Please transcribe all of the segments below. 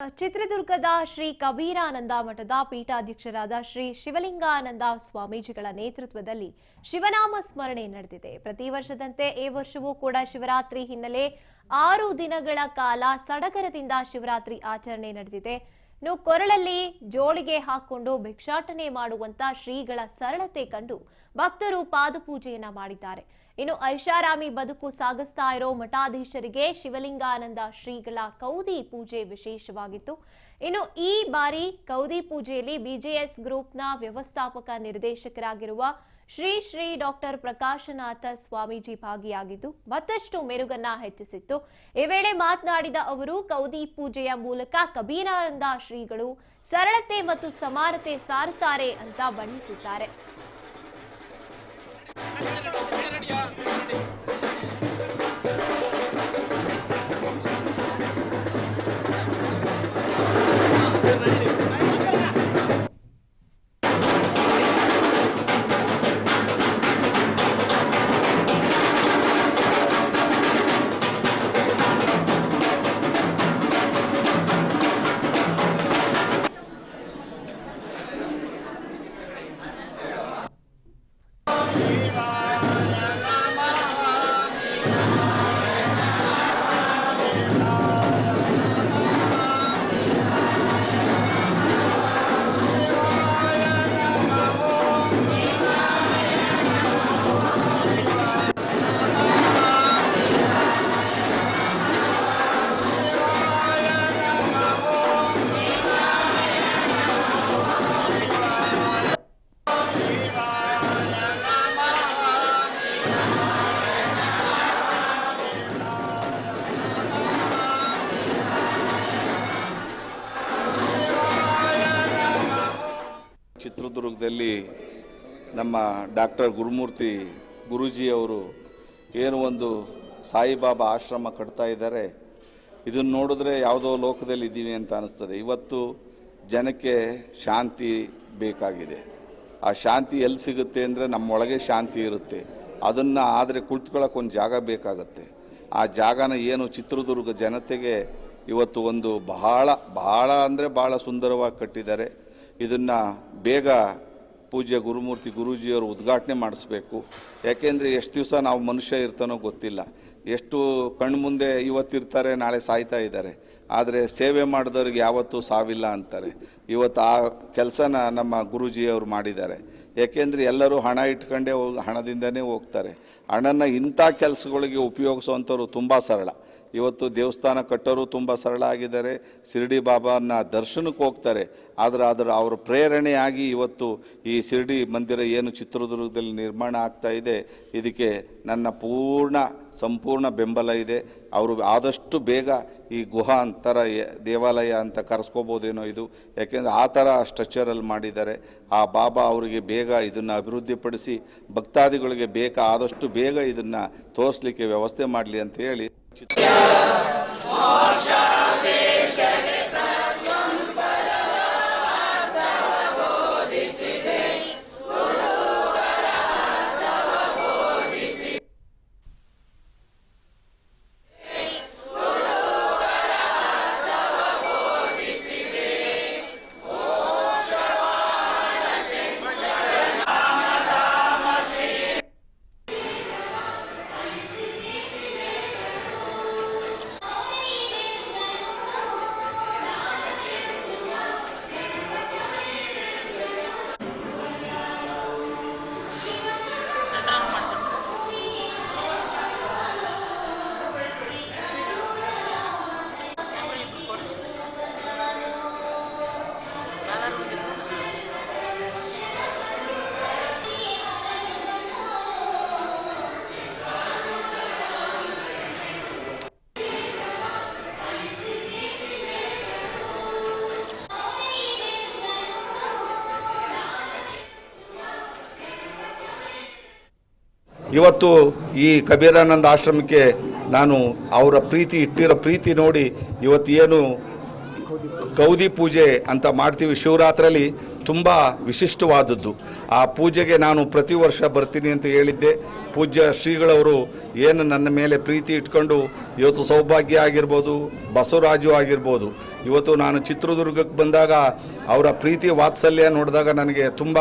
ಚಿತ್ರದುರ್ಗದ ಶ್ರೀ ಕಬೀರಾನಂದ ಮಠದ ಪೀಠಾಧ್ಯಕ್ಷರಾದ ಶ್ರೀ ಶಿವಲಿಂಗಾನಂದ ಸ್ವಾಮೀಜಿಗಳ ನೇತೃತ್ವದಲ್ಲಿ ಶಿವನಾಮ ಸ್ಮರಣೆ ನಡೆದಿದೆ. ಪ್ರತಿ ವರ್ಷದಂತೆ ಈ ವರ್ಷವೂ ಕೂಡ ಶಿವರಾತ್ರಿ ಹಿನ್ನೆಲೆ 6 ದಿನಗಳ ಕಾಲ ಸಡಗರದಿಂದ ಶಿವರಾತ್ರಿ ಆಚರಣೆ ನಡೆದಿದೆ. ಕೊರಳಲ್ಲಿ ಜೋಳಿಗೆ ಹಾಕೊಂಡು ಭಿಕ್ಷಾಟನೆ ಮಾಡುವಂತ ಶ್ರೀಗಳ ಸರಳತೆ ಕಂಡು ಭಕ್ತರು ಪಾದಪೂಜೆಯನ್ನ ಮಾಡಿದ್ದಾರೆ. ಇನ್ನು ಐಷಾರಾಮಿ ಬದುಕು ಸಾಗಿಸ್ತಾ ಇರೋ ಮಠಾಧೀಶರಿಗೆ ಶಿವಲಿಂಗಾನಂದ ಶ್ರೀಗಳ ಕೌದಿ ಪೂಜೆ ವಿಶೇಷವಾಗಿತ್ತು. ಇನ್ನು ಈ ಬಾರಿ ಕೌದಿ ಪೂಜೆಯಲ್ಲಿ ಬಿಜೆಎಸ್ ಗ್ರೂಪ್ನ ವ್ಯವಸ್ಥಾಪಕ ನಿರ್ದೇಶಕರಾಗಿರುವ ಶ್ರೀ ಡಾಕ್ಟರ್ ಪ್ರಕಾಶನಾಥ ಸ್ವಾಮೀಜಿ ಭಾಗಿಯಾಗಿದ್ದು ಮತ್ತಷ್ಟು ಮೆರುಗನ್ನ ಹೆಚ್ಚಿಸಿತ್ತು. ಈ ವೇಳೆ ಮಾತನಾಡಿದ ಅವರು ಕೌದಿ ಪೂಜೆಯ ಮೂಲಕ ಕಬೀರಾನಂದ ಶ್ರೀಗಳು ಸರಳತೆ ಮತ್ತು ಸಮಾನತೆ ಸಾರುತ್ತಾರೆ ಅಂತ ಬಣ್ಣಿಸಿದ್ದಾರೆ. ಚಿತ್ರದುರ್ಗದಲ್ಲಿ ನಮ್ಮ ಡಾಕ್ಟರ್ ಗುರುಮೂರ್ತಿ ಗುರೂಜಿಯವರು ಏನು ಒಂದು ಸಾಯಿಬಾಬಾ ಆಶ್ರಮ ಕಟ್ತಾ ಇದ್ದಾರೆ. ಇದನ್ನು ನೋಡಿದ್ರೆ ಯಾವುದೋ ಲೋಕದಲ್ಲಿ ಇದ್ದೀವಿ ಅಂತ ಅನಿಸ್ತದೆ. ಇವತ್ತು ಜನಕ್ಕೆ ಶಾಂತಿ ಬೇಕಾಗಿದೆ. ಆ ಶಾಂತಿ ಎಲ್ಲಿ ಸಿಗುತ್ತೆ ಅಂದರೆ ನಮ್ಮೊಳಗೆ ಶಾಂತಿ ಇರುತ್ತೆ. ಅದನ್ನು ಆದರೆ ಕುಳಿತುಕೊಳ್ಳೋಕೆ ಒಂದು ಜಾಗ ಬೇಕಾಗುತ್ತೆ. ಆ ಜಾಗನ ಏನು ಚಿತ್ರದುರ್ಗ ಜನತೆಗೆ ಇವತ್ತು ಒಂದು ಬಹಳ ಅಂದರೆ ಭಾಳ ಸುಂದರವಾಗಿ ಕಟ್ಟಿದ್ದಾರೆ. ಇದನ್ನು ಬೇಗ ಪೂಜ್ಯ ಗುರುಮೂರ್ತಿ ಗುರೂಜಿಯವರು ಉದ್ಘಾಟನೆ ಮಾಡಿಸ್ಬೇಕು. ಯಾಕೆಂದರೆ ಎಷ್ಟು ದಿವಸ ನಾವು ಮನುಷ್ಯ ಇರ್ತಾನೋ ಗೊತ್ತಿಲ್ಲ. ಎಷ್ಟು ಕಣ್ಣು ಮುಂದೆ ಇವತ್ತಿರ್ತಾರೆ, ನಾಳೆ ಸಾಯ್ತಾ ಇದ್ದಾರೆ. ಆದರೆ ಸೇವೆ ಮಾಡಿದವ್ರಿಗೆ ಯಾವತ್ತೂ ಸಾವಿಲ್ಲ ಅಂತಾರೆ. ಇವತ್ತು ಆ ಕೆಲಸನ ನಮ್ಮ ಗುರೂಜಿಯವರು ಮಾಡಿದ್ದಾರೆ. ಯಾಕೆಂದರೆ ಎಲ್ಲರೂ ಹಣ ಇಟ್ಕೊಂಡೇ ಹಣದಿಂದನೇ ಹೋಗ್ತಾರೆ. ಹಣನ ಇಂಥ ಕೆಲಸಗಳಿಗೆ ಉಪಯೋಗಿಸುವಂಥವ್ರು ತುಂಬ ಸರಳ. ಇವತ್ತು ದೇವಸ್ಥಾನ ಕಟ್ಟೋರು ತುಂಬ ಸರಳ ಆಗಿದ್ದಾರೆ. ಶಿರ್ಡಿ ಬಾಬಾನ ದರ್ಶನಕ್ಕೆ ಹೋಗ್ತಾರೆ. ಆದರೆ ಅವರ ಪ್ರೇರಣೆಯಾಗಿ ಇವತ್ತು ಈ ಶಿರ್ಡಿ ಮಂದಿರ ಏನು ಚಿತ್ರದುರ್ಗದಲ್ಲಿ ನಿರ್ಮಾಣ ಆಗ್ತಾ ಇದೆ, ಇದಕ್ಕೆ ನನ್ನ ಸಂಪೂರ್ಣ ಬೆಂಬಲ ಇದೆ. ಅವರು ಆದಷ್ಟು ಬೇಗ ಈ ಗುಹಾಂತರ ದೇವಾಲಯ ಅಂತ ಕರೆಸ್ಕೋಬೋದೇನೋ ಇದು. ಯಾಕೆಂದರೆ ಆ ಥರ ಸ್ಟ್ರಕ್ಚರಲ್ಲಿ ಮಾಡಿದ್ದಾರೆ. ಆ ಬಾಬಾ ಅವರಿಗೆ ಬೇಗ ಇದನ್ನು ಅಭಿವೃದ್ಧಿಪಡಿಸಿ ಭಕ್ತಾದಿಗಳಿಗೆ ಆದಷ್ಟು ಬೇಗ ಇದನ್ನು ತೋರಿಸ್ಲಿಕ್ಕೆ ವ್ಯವಸ್ಥೆ ಮಾಡಲಿ ಅಂತ ಹೇಳಿ ಇವತ್ತು ಈ ಕಬೀರಾನಂದ ಆಶ್ರಮಕ್ಕೆ ನಾನು ಅವರ ಇಟ್ಟಿರೋ ಪ್ರೀತಿ ನೋಡಿ ಇವತ್ತು ಏನು ಕೌದಿ ಪೂಜೆ ಅಂತ ಮಾಡ್ತೀವಿ ಶಿವರಾತ್ರಿಯಲ್ಲಿ ತುಂಬ ವಿಶಿಷ್ಟವಾದದ್ದು. ಆ ಪೂಜೆಗೆ ನಾನು ಪ್ರತಿ ವರ್ಷ ಬರ್ತೀನಿ ಅಂತ ಹೇಳಿದ್ದೆ. ಪೂಜ್ಯ ಶ್ರೀಗಳವರು ಏನು ನನ್ನ ಮೇಲೆ ಪ್ರೀತಿ ಇಟ್ಕೊಂಡು ಇವತ್ತು ಸೌಭಾಗ್ಯ ಆಗಿರ್ಬೋದು, ಬಸವರಾಜು ಆಗಿರ್ಬೋದು, ಇವತ್ತು ನಾನು ಚಿತ್ರದುರ್ಗಕ್ಕೆ ಬಂದಾಗ ಅವರ ಪ್ರೀತಿ ವಾತ್ಸಲ್ಯ ನೋಡಿದಾಗ ನನಗೆ ತುಂಬ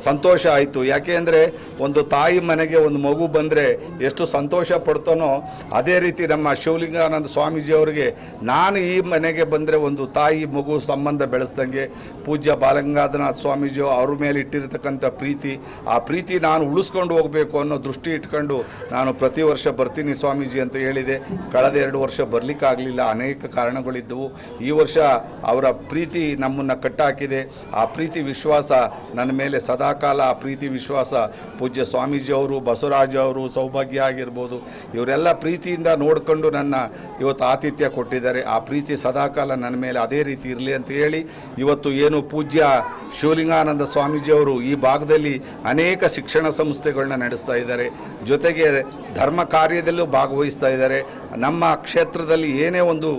ಸಂತೋಷ ಆಯಿತು. ಯಾಕೆ ಅಂದರೆ ಒಂದು ತಾಯಿ ಮನೆಗೆ ಒಂದು ಮಗು ಬಂದರೆ ಎಷ್ಟು ಸಂತೋಷ ಪಡ್ತಾನೋ ಅದೇ ರೀತಿ ನಮ್ಮ ಶಿವಲಿಂಗಾನಂದ ಸ್ವಾಮೀಜಿಯವರಿಗೆ ನಾನು ಈ ಮನೆಗೆ ಬಂದರೆ ಒಂದು ತಾಯಿ ಮಗು ಸಂಬಂಧ ಬೆಳೆಸ್ದಂಗೆ ಪೂಜ್ಯ ಬಾಲಗಂಗಾಧರನಾಥ ಸ್ವಾಮೀಜಿ ಅವ್ರ ಮೇಲೆ ಇಟ್ಟಿರ್ತಕ್ಕಂಥ ಪ್ರೀತಿ, ಆ ಪ್ರೀತಿ ನಾನು ಉಳಿಸ್ಕೊಂಡು ಹೋಗಬೇಕು ಅನ್ನೋ ದೃಷ್ಟಿ ಇಟ್ಕೊಂಡು ನಾನು ಪ್ರತಿ ವರ್ಷ ಬರ್ತೀನಿ ಸ್ವಾಮೀಜಿ ಅಂತ ಹೇಳಿದೆ. ಕಳೆದ 2 ವರ್ಷ ಬರಲಿಕ್ಕಾಗಲಿಲ್ಲ, ಅನೇಕ ಕಾರಣಗಳಿದ್ದವು. ಈ ವರ್ಷ ಅವರ ಪ್ರೀತಿ ನಮ್ಮನ್ನು ಕಟ್ಟಾಕಿದೆ. ಆ ಪ್ರೀತಿ ವಿಶ್ವಾಸ ನನ್ನ ಮೇಲೆ ಸದಾಕಾಲ, ಆ ಪ್ರೀತಿ ವಿಶ್ವಾಸ ಪೂಜ್ಯ ಸ್ವಾಮೀಜಿ ಅವರು, ಬಸವರಾಜ ಅವರು, ಸೌಭಾಗ್ಯ ಆಗಿರ್ಬೋದು, ಇವರೆಲ್ಲ ಪ್ರೀತಿಯಿಂದ ನೋಡಿಕೊಂಡು ನನ್ನ ಇವತ್ತು ಆತಿಥ್ಯ ಕೊಟ್ಟಿದ್ದಾರೆ. ಆ ಪ್ರೀತಿ ಸದಾಕಾಲ ನನ್ನ ಮೇಲೆ ಅದೇ ರೀತಿ ಇರಲಿ ಅಂತ ಹೇಳಿ ಇವತ್ತು ಏನು ಪೂಜ್ಯ ಶಿವಲಿಂಗಾನಂದ ಸ್ವಾಮೀಜಿಯವರು ಈ ಭಾಗದಲ್ಲಿ ಅನೇಕ ಶಿಕ್ಷಣ ಸಂಸ್ಥೆಗಳನ್ನ ನಡೆಸ್ತಾ ಇದ್ದಾರೆ, ಜೊತೆಗೆ ಧರ್ಮ ಕಾರ್ಯದಲ್ಲೂ ಭಾಗವಹಿಸ್ತಾ ಇದ್ದಾರೆ. ನಮ್ಮ ಕ್ಷೇತ್ರದಲ್ಲಿ ಏನೇ ಒಂದು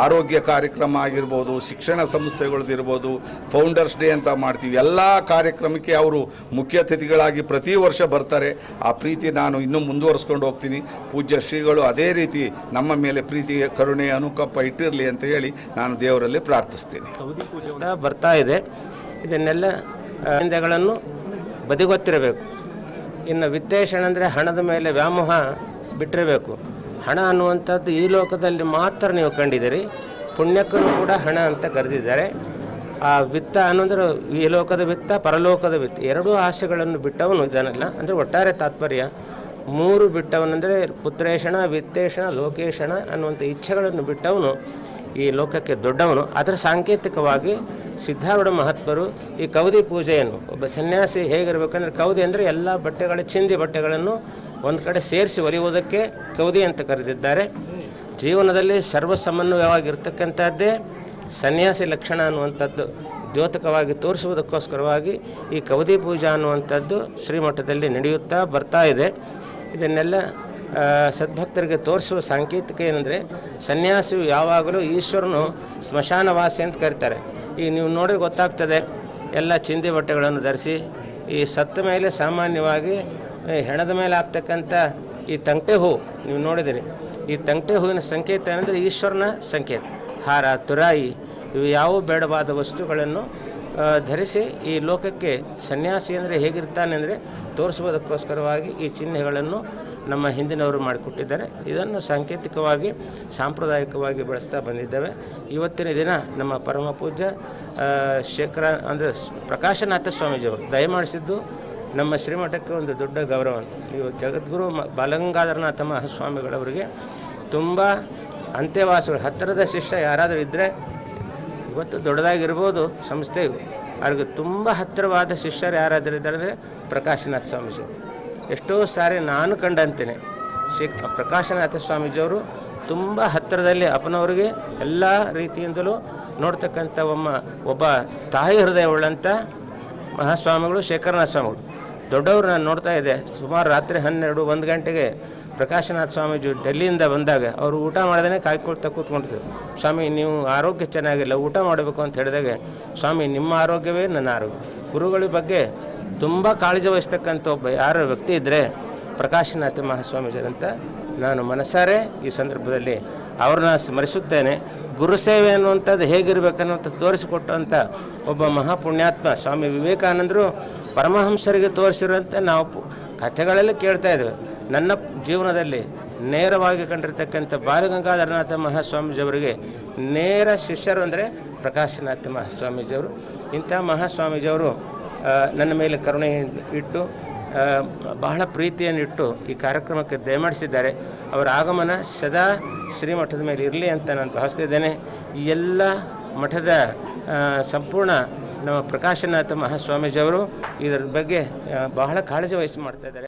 ಆರೋಗ್ಯ ಕಾರ್ಯಕ್ರಮ ಆಗಿರ್ಬೋದು, ಶಿಕ್ಷಣ ಸಂಸ್ಥೆಗಳದಿರ್ಬೋದು, ಫೌಂಡರ್ಸ್ ಡೇ ಅಂತ ಮಾಡ್ತೀವಿ, ಎಲ್ಲ ಕಾರ್ಯಕ್ರಮಕ್ಕೆ ಅವರು ಮುಖ್ಯ ಅತಿಥಿಗಳಾಗಿ ಪ್ರತಿ ವರ್ಷ ಬರ್ತಾರೆ. ಆ ಪ್ರೀತಿ ನಾನು ಇನ್ನೂ ಮುಂದುವರಿಸ್ಕೊಂಡು ಹೋಗ್ತೀನಿ. ಪೂಜ್ಯ ಶ್ರೀಗಳು ಅದೇ ರೀತಿ ನಮ್ಮ ಮೇಲೆ ಪ್ರೀತಿ, ಕರುಣೆ, ಅನುಕಂಪ ಇಟ್ಟಿರಲಿ ಅಂತ ಹೇಳಿ ನಾನು ದೇವರಲ್ಲಿ ಪ್ರಾರ್ಥಿಸ್ತೀನಿ. ಬರ್ತಾ ಇದೆ, ಇದನ್ನೆಲ್ಲ ಹಿಂದೆಗಳನ್ನು ಬದಿಗೊತ್ತಿರಬೇಕು. ಇನ್ನು ವಿತ್ತೇಷಣ ಅಂದರೆ ಹಣದ ಮೇಲೆ ವ್ಯಾಮೋಹ ಬಿಟ್ಟಿರಬೇಕು. ಹಣ ಅನ್ನುವಂಥದ್ದು ಈ ಲೋಕದಲ್ಲಿ ಮಾತ್ರ ನೀವು ಕಂಡಿದ್ದೀರಿ, ಪುಣ್ಯಕ್ಕೂ ಕೂಡ ಹಣ ಅಂತ ಕರೆದಿದ್ದಾರೆ. ಆ ವಿತ್ತ ಅನ್ನೋದ್ರೆ ಈ ಲೋಕದ ವಿತ್ತ, ಪರಲೋಕದ ವಿತ್ತ, ಎರಡೂ ಆಸೆಗಳನ್ನು ಬಿಟ್ಟವನು ಇದನ್ನೆಲ್ಲ. ಅಂದರೆ ಒಟ್ಟಾರೆ ತಾತ್ಪರ್ಯ 3 ಬಿಟ್ಟವನಂದರೆ ಪುತ್ರೇಷಣ, ವಿತ್ತೇಷಣ, ಲೋಕೇಶಣ ಅನ್ನುವಂಥ ಇಚ್ಛೆಗಳನ್ನು ಬಿಟ್ಟವನು ಈ ಲೋಕಕ್ಕೆ ದೊಡ್ಡವನು. ಅದರ ಸಾಂಕೇತಿಕವಾಗಿ ಸಿದ್ಧಾರೂಢ ಮಹಾತ್ಮರು ಈ ಕೌದಿ ಪೂಜೆಯನ್ನು, ಒಬ್ಬ ಸನ್ಯಾಸಿ ಹೇಗಿರಬೇಕಂದ್ರೆ, ಕೌದಿ ಅಂದರೆ ಎಲ್ಲ ಬಟ್ಟೆಗಳ ಚಿಂದಿ ಬಟ್ಟೆಗಳನ್ನು ಒಂದು ಕಡೆ ಸೇರಿಸಿ ಒಲಿಯುವುದಕ್ಕೆ ಕೌದಿ ಅಂತ ಕರೆದಿದ್ದಾರೆ. ಜೀವನದಲ್ಲಿ ಸರ್ವಸಮನ್ವಯವಾಗಿರ್ತಕ್ಕಂಥದ್ದೇ ಸನ್ಯಾಸಿ ಲಕ್ಷಣ ಅನ್ನುವಂಥದ್ದು ದ್ಯೋತಕವಾಗಿ ತೋರಿಸುವುದಕ್ಕೋಸ್ಕರವಾಗಿ ಈ ಕೌದಿ ಪೂಜಾ ಅನ್ನುವಂಥದ್ದು ಶ್ರೀಮಠದಲ್ಲಿ ನಡೆಯುತ್ತಾ ಬರ್ತಾ ಇದೆ. ಇದನ್ನೆಲ್ಲ ಸದ್ಭಕ್ತರಿಗೆ ತೋರಿಸುವ ಸಾಂಕೇತಿಕ ಏನಂದರೆ, ಸನ್ಯಾಸಿಯು ಯಾವಾಗಲೂ ಈಶ್ವರನು ಸ್ಮಶಾನವಾಸಿ ಅಂತ ಕರೀತಾರೆ. ಈಗ ನೀವು ನೋಡಿ ಗೊತ್ತಾಗ್ತದೆ, ಎಲ್ಲ ಚಿಂದಿ ಬಟ್ಟೆಗಳನ್ನು ಧರಿಸಿ ಈ ಸತ್ತ ಮೇಲೆ ಸಾಮಾನ್ಯವಾಗಿ ಹೆಣದ ಮೇಲೆ ಆಗ್ತಕ್ಕಂಥ ಈ ತಂಟೆ ಹೂ ನೀವು ನೋಡಿದಿರಿ. ಈ ತಂಟೆ ಹೂವಿನ ಸಂಕೇತ ಏನಂದರೆ ಈಶ್ವರನ ಸಂಕೇತ. ಹಾರ, ತುರಾಯಿ, ಇವು ಯಾವ ಬೇಡವಾದ ವಸ್ತುಗಳನ್ನು ಧರಿಸಿ ಈ ಲೋಕಕ್ಕೆ ಸನ್ಯಾಸಿ ಅಂದರೆ ಹೇಗಿರ್ತಾನೆ ಅಂದರೆ ತೋರಿಸುವುದಕ್ಕೋಸ್ಕರವಾಗಿ ಈ ಚಿಹ್ನೆಗಳನ್ನು ನಮ್ಮ ಹಿಂದಿನವರು ಮಾಡಿಕೊಟ್ಟಿದ್ದಾರೆ. ಇದನ್ನು ಸಾಂಕೇತಿಕವಾಗಿ, ಸಾಂಪ್ರದಾಯಿಕವಾಗಿ ಬೆಳೆಸ್ತಾ ಬಂದಿದ್ದೇವೆ. ಇವತ್ತಿನ ದಿನ ನಮ್ಮ ಪರಮ ಪೂಜ್ಯ ಶೇಖರ ಅಂದರೆ ಪ್ರಕಾಶನಾಥ ಸ್ವಾಮೀಜಿಯವರು ದಯಮಾಡಿಸಿದ್ದು ನಮ್ಮ ಶ್ರೀಮಠಕ್ಕೆ ಒಂದು ದೊಡ್ಡ ಗೌರವ ಅಂತ. ಇವು ಜಗದ್ಗುರು ಬಾಲಗಂಗಾಧರನಾಥ ಮಹಾಸ್ವಾಮಿಗಳವರಿಗೆ ತುಂಬ ಅಂತ್ಯವಾಸಿಗಳು, ಹತ್ತಿರದ ಶಿಷ್ಯ ಯಾರಾದರೂ ಇದ್ದರೆ, ಇವತ್ತು ದೊಡ್ಡದಾಗಿರ್ಬೋದು ಸಂಸ್ಥೆಯು, ಅವ್ರಿಗೆ ತುಂಬ ಹತ್ತಿರವಾದ ಶಿಷ್ಯರು ಯಾರಾದರೂ ಇದ್ದಾರೆ ಅಂದರೆ ಪ್ರಕಾಶನಾಥ ಸ್ವಾಮೀಜಿ. ಎಷ್ಟೋ ಸಾರಿ ನಾನು ಕಂಡಂತೇನೆ ಪ್ರಕಾಶನಾಥ ಸ್ವಾಮೀಜಿಯವರು ತುಂಬ ಹತ್ತಿರದಲ್ಲಿ ಅಪ್ಪನವರಿಗೆ ಎಲ್ಲ ರೀತಿಯಿಂದಲೂ ನೋಡ್ತಕ್ಕಂಥ ಒಬ್ಬ ತಾಯಿ ಹೃದಯವುಳ್ಳಂಥ ಮಹಾಸ್ವಾಮಿಗಳು ಶೇಖರನಾಥ ಸ್ವಾಮಿಗಳು. ದೊಡ್ಡವರು ನಾನು ನೋಡ್ತಾ ಇದ್ದೆ, ಸುಮಾರು ರಾತ್ರಿ 12-1 ಗಂಟೆಗೆ ಪ್ರಕಾಶನಾಥ ಸ್ವಾಮೀಜಿ ಡೆಲ್ಲಿಯಿಂದ ಬಂದಾಗ ಅವರು ಊಟ ಮಾಡ್ದೇ ಕಾಯ್ಕೊಳ್ತಾ ಕೂತ್ಕೊಂಡಿದ್ರು. ಸ್ವಾಮಿ ನೀವು ಆರೋಗ್ಯ ಚೆನ್ನಾಗಿಲ್ಲ, ಊಟ ಮಾಡಬೇಕು ಅಂತ ಹೇಳಿದಾಗ, ಸ್ವಾಮಿ ನಿಮ್ಮ ಆರೋಗ್ಯವೇ ನನ್ನ ಆರೋಗ್ಯ. ಗುರುಗಳ ಬಗ್ಗೆ ತುಂಬ ಕಾಳಜಿ ವಹಿಸ್ತಕ್ಕಂಥ ಒಬ್ಬ ಯಾರ ವ್ಯಕ್ತಿ ಇದ್ದರೆ ಪ್ರಕಾಶನಾಥ ಮಹಾಸ್ವಾಮೀಜಿರಂತ ನಾನು ಮನಸಾರೆ ಈ ಸಂದರ್ಭದಲ್ಲಿ ಅವ್ರನ್ನ ಸ್ಮರಿಸುತ್ತೇನೆ. ಗುರುಸೇವೆ ಅನ್ನುವಂಥದ್ದು ಹೇಗಿರಬೇಕನ್ನುವಂಥದ್ದು ತೋರಿಸಿಕೊಟ್ಟಂಥ ಒಬ್ಬ ಮಹಾಪುಣ್ಯಾತ್ಮ ಸ್ವಾಮಿ ವಿವೇಕಾನಂದರು ಪರಮಹಂಸರಿಗೆ ತೋರಿಸಿರುವಂಥ ನಾವು ಕಥೆಗಳೆಲ್ಲ ಕೇಳ್ತಾ ಇದ್ದೇವೆ. ನನ್ನ ಜೀವನದಲ್ಲಿ ನೇರವಾಗಿ ಕಂಡಿರ್ತಕ್ಕಂಥ ಬಾಲಗಂಗಾಧರನಾಥ ಮಹಾಸ್ವಾಮೀಜಿಯವರಿಗೆ ನೇರ ಶಿಷ್ಯರು ಅಂದರೆ ಪ್ರಕಾಶನಾಥ ಮಹಾಸ್ವಾಮೀಜಿಯವರು. ಇಂಥ ಮಹಾಸ್ವಾಮೀಜಿಯವರು ನನ್ನ ಮೇಲೆ ಕರುಣೆ ಇಟ್ಟು ಬಹಳ ಪ್ರೀತಿಯನ್ನಿಟ್ಟು ಈ ಕಾರ್ಯಕ್ರಮಕ್ಕೆ ದಯಮಾಡಿಸಿದ್ದಾರೆ. ಅವರ ಆಗಮನ ಸದಾ ಶ್ರೀಮಠದ ಮೇಲೆ ಇರಲಿ ಅಂತ ನಾನು ಭಾವಿಸ್ತಿದ್ದೇನೆ. ಈ ಎಲ್ಲ ಮಠದ ಸಂಪೂರ್ಣ ನಮ್ಮ ಪ್ರಕಾಶನಾಥ ಮಹಾಸ್ವಾಮೀಜಿಯವರು ಇದರ ಬಗ್ಗೆ ಬಹಳ ಕಾಳಜಿ ವಹಿಸಿ ಮಾಡ್ತಾ ಇದ್ದಾರೆ.